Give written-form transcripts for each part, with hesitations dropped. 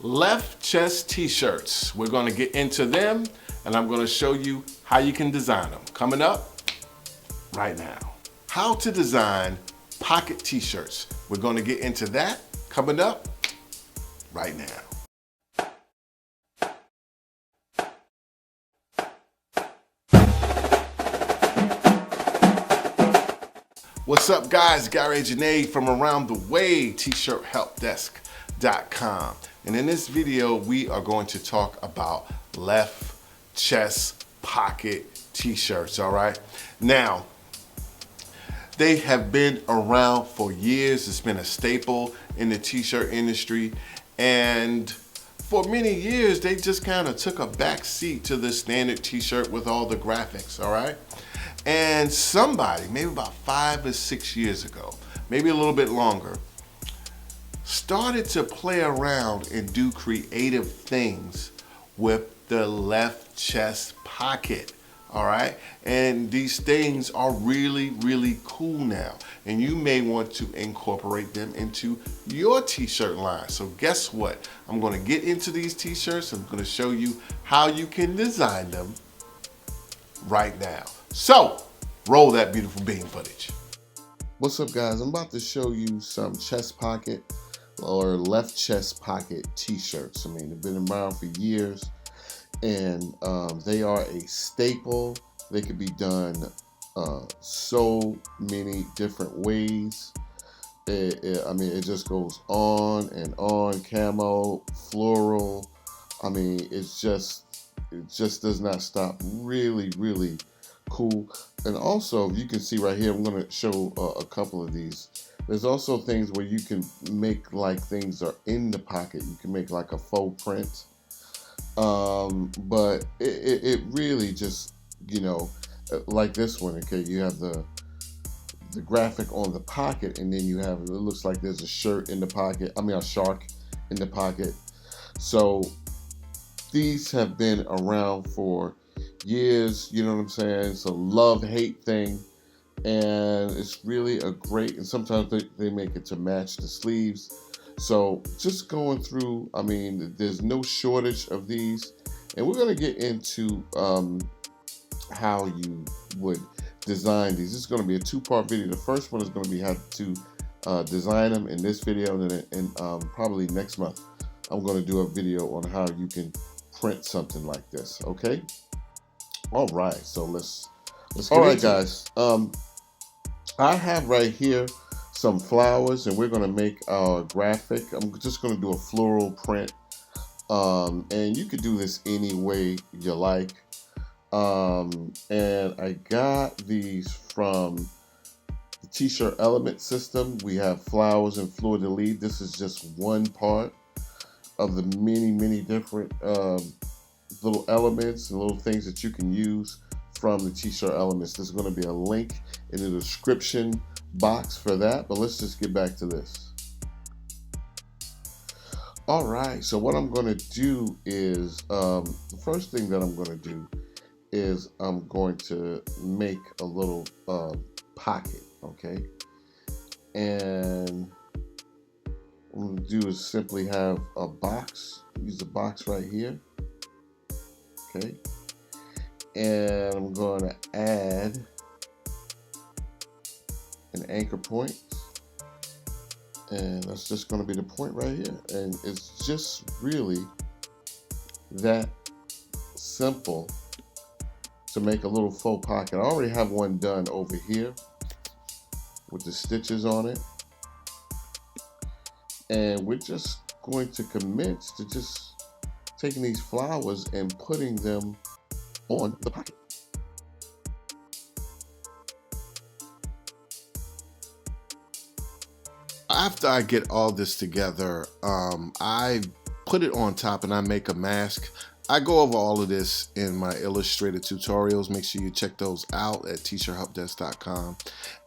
Left chest t-shirts. We're gonna get into them and I'm gonna show you how you can design them. Coming up right now. How to design pocket t-shirts. We're gonna get into that coming up right now. What's up guys, Gary Janae from Around the Way, t-shirthelpdesk.com. And in this video, we are going to talk about left chest pocket t-shirts, all right? Now, they have been around for years. It's been a staple in the t-shirt industry. And for many years, they just kind of took a back seat to the standard t-shirt with all the graphics, all right? And somebody, maybe about 5 or 6 years ago, maybe a little bit longer, started to play around and do creative things with the left chest pocket, all right? And these things are really, really cool now. And you may want to incorporate them into your t-shirt line. So guess what? I'm gonna get into these t-shirts. I'm gonna show you how you can design them right now. So, roll that beautiful bean footage. What's up guys? I'm about to show you some chest pocket or left chest pocket t-shirts. I mean, they've been around for years and they are a staple. They could be done so many different ways. I mean, it just goes on and on. Camo, floral. I mean, it just does not stop. Really, really cool. And also, you can see right here, I'm going to show a couple of these. There's also things where you can make like things are in the pocket. You can make like a faux print. But it really just, you know, like this one, okay, you have the graphic on the pocket and then you have, it looks like there's a shirt in the pocket. I mean, a shark in the pocket. So these have been around for years, you know what I'm saying? It's a love-hate thing. And it's really a great, and sometimes they make it to match the sleeves. So just going through, I mean, there's no shortage of these. And we're gonna get into how you would design these. This is gonna be a two-part video. The first one is gonna be how to design them in this video, and then probably next month, I'm gonna do a video on how you can print something like this, okay? All right, so let's get all right, guys. I have right here some flowers, and we're gonna make our graphic. I'm just gonna do a floral print, and you could do this any way you like. And I got these from the T-shirt element system. We have flowers and fleur de lis. This is just one part of the many different little elements and little things that you can use from the T-shirt elements. There's going to be a link in the description box for that, but let's just get back to this. All right, so what I'm going to do is the first thing that I'm going to do is I'm going to make a little pocket, okay? And what I'm going to do is simply have a box, use a box right here, okay? And I'm going to add an anchor point, and that's just going to be the point right here. And it's just really that simple to make a little faux pocket. I already have one done over here with the stitches on it, and we're just going to commit to just taking these flowers and putting them on the pocket. After I get all this together, I put it on top and I make a mask. I go over all of this in my Illustrator tutorials. Make sure you check those out at t-shirthelpdesk.com.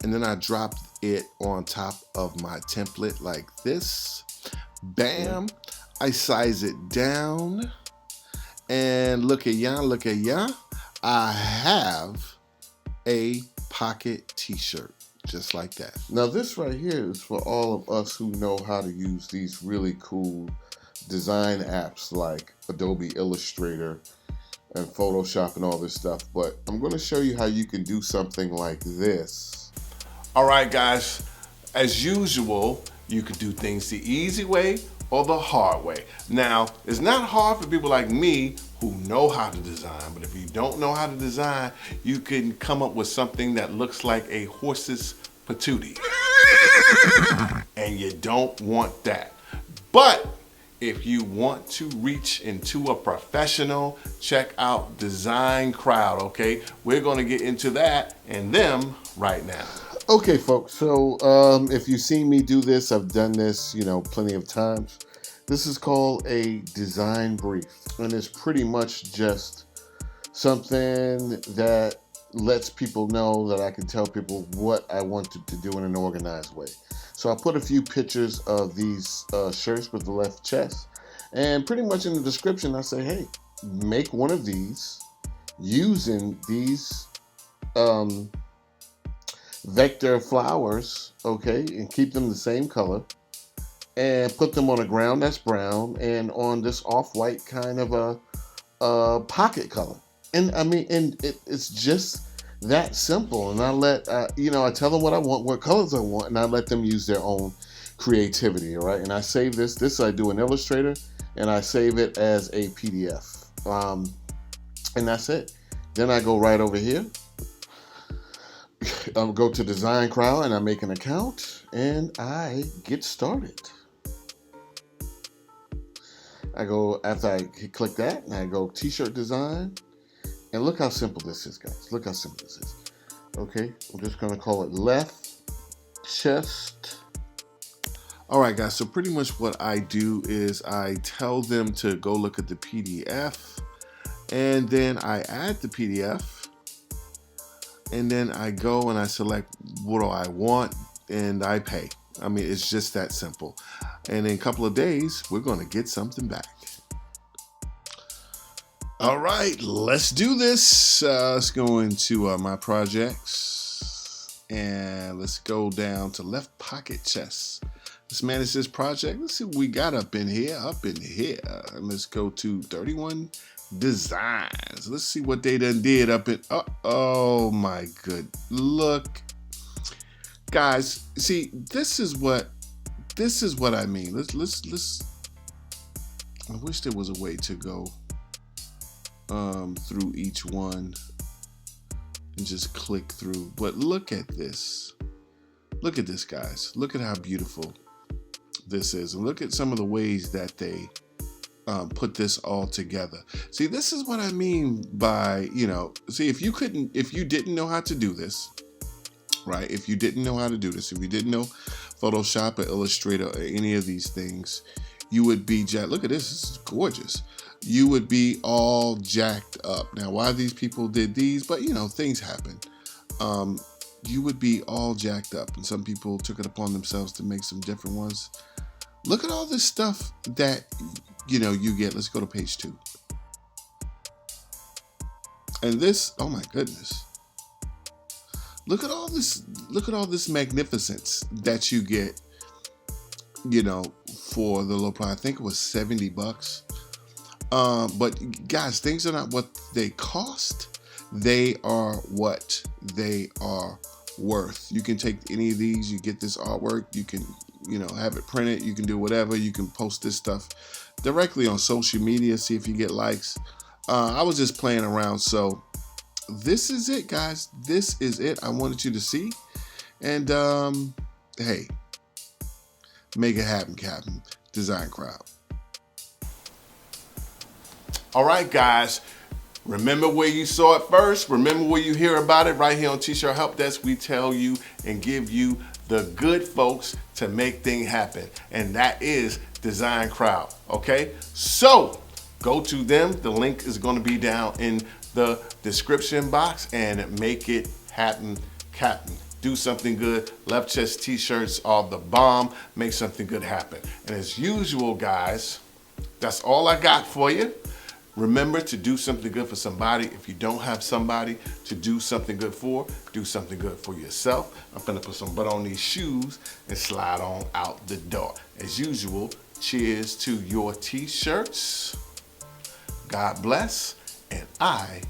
And then I drop it on top of my template like this. Bam! I size it down. And look at ya, I have a pocket t-shirt, just like that. Now this right here is for all of us who know how to use these really cool design apps like Adobe Illustrator and Photoshop and all this stuff, but I'm going to show you how you can do something like this. All right, guys, as usual, you can do things the easy way or the hard way. Now, it's not hard for people like me who know how to design, but if you don't know how to design, you can come up with something that looks like a horse's patootie. And you don't want that. But if you want to reach into a professional, check out DesignCrowd, okay? We're gonna get into that and them right now. Okay, folks, so if you've seen me do this, I've done this, plenty of times. This is called a design brief, and it's pretty much just something that lets people know that I can tell people what I wanted to do in an organized way. So I'll put a few pictures of these shirts with the left chest, and pretty much in the description I say, hey, make one of these using these vector flowers, okay, and keep them the same color, and put them on a ground that's brown and on this off-white kind of a pocket color. And I mean, it's just that simple. And I let I tell them what I want, what colors I want, and I let them use their own creativity. All right, and I save this I do in Illustrator, and I save it as a PDF, and that's it. Then I go right over here. I'll go to DesignCrowd and I make an account and I get started. I go, after I click that, and I go t-shirt design, and look how simple this is, guys. Look how simple this is. Okay, I'm just gonna call it left chest. All right, guys, so pretty much what I do is I tell them to go look at the PDF, and then I add the PDF, and then I go and I select what do I want, and I pay. I mean, it's just that simple. And in a couple of days, we're gonna get something back. All right, let's do this. Let's go into my projects, and let's go down to left pocket chest. Let's manage this project. Let's see what we got up in here. And let's go to 31 designs. Let's see what they done did up in, oh my good, look. Guys, see, this is what I mean. Let's I wish there was a way to go through each one and just click through. But look at this. Look at this, guys. Look at how beautiful this is. And look at some of the ways that they put this all together. See, this is what I mean by, see, if you didn't know how to do this, right? If you didn't know how to do this, if you didn't know Photoshop or Illustrator or any of these things, you would be look at this, this is gorgeous. You would be all jacked up. Now, why these people did these, but things happen. You would be all jacked up, and some people took it upon themselves to make some different ones. Look at all this stuff that you get. Let's go to page 2. And this, oh my goodness. Look at all this magnificence that you get, for the low price. I think it was $70. But guys, things are not what they cost. They are what they are worth. You can take any of these, you get this artwork, you can, have it printed, you can do whatever, you can post this stuff directly on social media, see if you get likes. I was just playing around, so this is it, guys. This is it. I wanted you to see. And hey, make it happen, Captain. DesignCrowd. All right, guys. Remember where you saw it first. Remember where you hear about it right here on T-Shirt Help Desk. We tell you and give you the good folks to make things happen. And that is DesignCrowd, okay? So go to them. The link is going to be down in the description box, and make it happen, Captain. Do something good. Left chest t-shirts are the bomb. Make something good happen. And as usual, guys, that's all I got for you. Remember to do something good for somebody. If you don't have somebody to do something good for, do something good for yourself. I'm gonna put some butt on these shoes and slide on out the door. As usual, Cheers to your t-shirts. God bless, and I